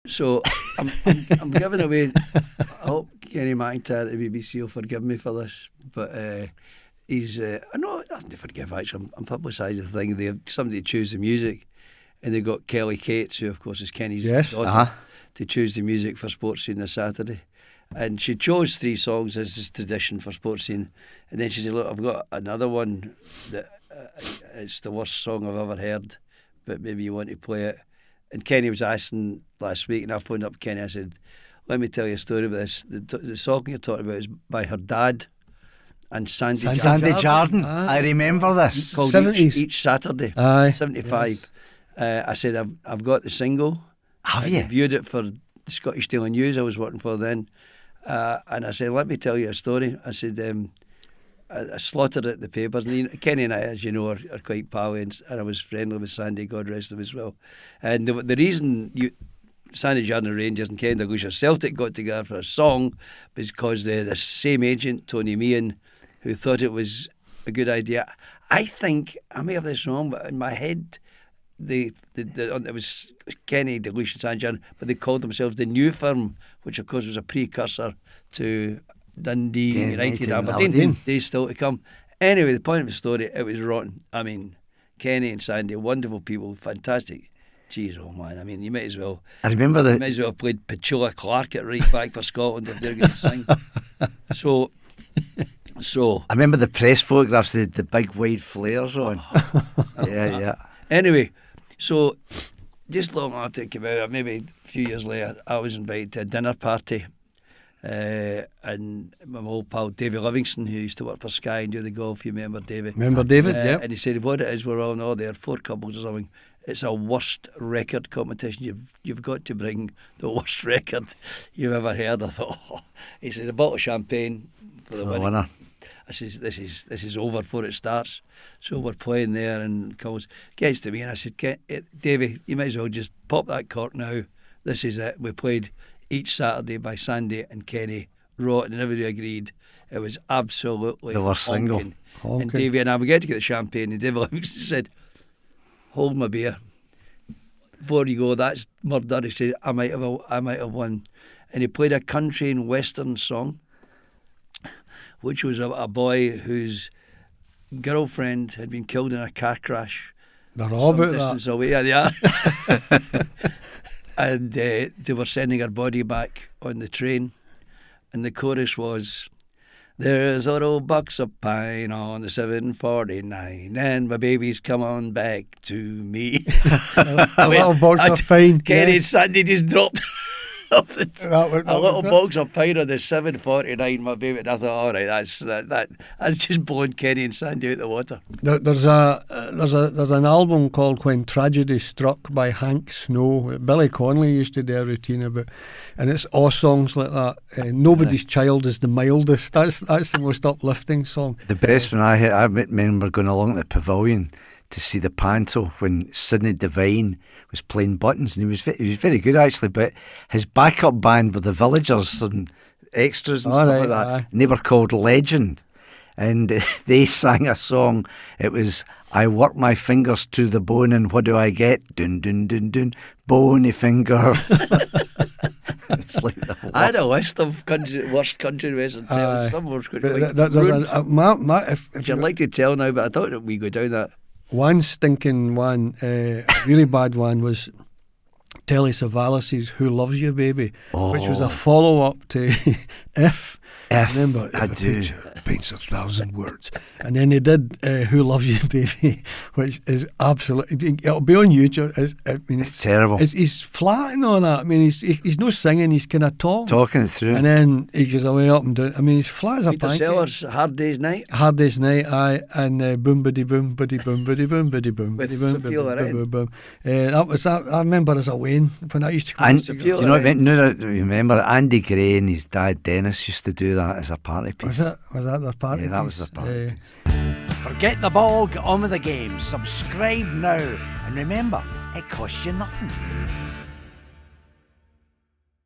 So I'm giving away. I hope Kenny McIntyre at the BBC will forgive me for this, but he's. I know it doesn't forgive. Actually, I'm publicising the thing. They have somebody to choose the music, and they got Kelly Cates, who of course is Kenny's daughter, to choose the music for Sports Scene this Saturday. And she chose 3 songs as is tradition for Sports Scene, and then she said, "Look, I've got another one that it's the worst song I've ever heard, but maybe you want to play it." And Kenny was asking last week, and I phoned up Kenny. I said, "Let me tell you a story about this. The song you're talking about is by her dad and Sandy Jardine. I remember this. Called 70s. Each Saturday. Aye. 75. Yes. I said, I've got the single. Have you? I reviewed it for the Scottish Daily News I was working for then. And I said, let me tell you a story. I said, I slaughtered it at the papers. And Kenny and I, as you know, are quite pally, and I was friendly with Sandy, God rest him as well. And the reason Sandy Jardine Rangers and Ken Dalglish Celtic got together for a song was because the same agent, Tony Meehan, who thought it was a good idea. I think, I may have this wrong, but in my head, it was Kenny Dalglish and Sandy Jardine, but they called themselves the New Firm, which of course was a precursor to Dundee United, Aberdeen. Days still to come. Anyway, the point of the story, it was rotten. I mean, Kenny and Sandy, wonderful people, fantastic. Jeez, oh man, I mean, you might as well. I remember you might as well have played Petula Clark at right back for Scotland if they're going to sing. So I remember the press photographs, the big wide flares on. Yeah. Anyway, so just long after it came out, maybe a few years later, I was invited to a dinner party. And my old pal Davy Livingston, who used to work for Sky and do the golf, you remember David? Remember David, yeah. And he said, what it is, we're all there, 4 couples or something. It's a worst record competition. You've got to bring the worst record you've ever heard. I thought, he says, a bottle of champagne for the winner. I says, this is over before it starts. So we're playing there, and calls gets to me, and I said, Davy, you might as well just pop that cork now. This is it. We played Each Saturday by Sandy and Kenny, rotten, and everybody agreed it was absolutely the worst single. And Davy and I, we get to get the champagne, and Davy Livingston said, hold my beer before you go, that's murder. He said, I might have won. And he played a country and western song, which was a boy whose girlfriend had been killed in a car crash. They're all about that. Away. Yeah, they are. And they were sending her body back on the train, and the chorus was, there's a little box of pine on the 749, and my baby's come on back to me. A little box of pine. Kenny and Sandy just dropped off a little box of pine on the 749, my baby. And I thought, all right, that's just blowing Kenny and Sandy out the water. There's an album called When Tragedy Struck by Hank Snow. Billy Connolly used to do a routine about, and it's all songs like that. Nobody's Child is the mildest. That's the most uplifting song. The best one I heard, I remember going along to the Pavilion to see the panto when Sidney Devine was playing buttons, and he was very good actually, but his backup band were the Villagers and extras and stuff like that, and they were called Legend, and they sang a song. It was, I work my fingers to the bone, and what do I get? Dun dun dun dun, bony fingers. It's like I had a list of worst country western tales. Some were quite rude. Which I'd like to tell now, but I thought that we go down that. One stinking one, really bad one, was Telly Savalas's Who Loves You Baby, which was a follow-up to If. Remember, I do. Paints 1,000 words. And then they did Who Loves You Baby, which is absolutely, it'll be on YouTube. It's terrible. He's flatting on that. I mean, he's no singing, he's kind of talking it through. And then he goes away up and down. I mean, he's flat as a pancake. Peter Sellers, Hard Day's Night. Hard Day's Night, aye. And boom, biddy, boom, biddy, boom, biddy, boom, biddy, boom, biddy, boom, boom, boom. I remember as a Wayne when I used to come. And do you know what I meant? Now that I remember, Andy Gray and his dad Dennis used to do that as a party piece. Was that their party piece? Yeah, that was their party piece. Forget the ball, get on with the game. Subscribe now. And remember, it costs you nothing.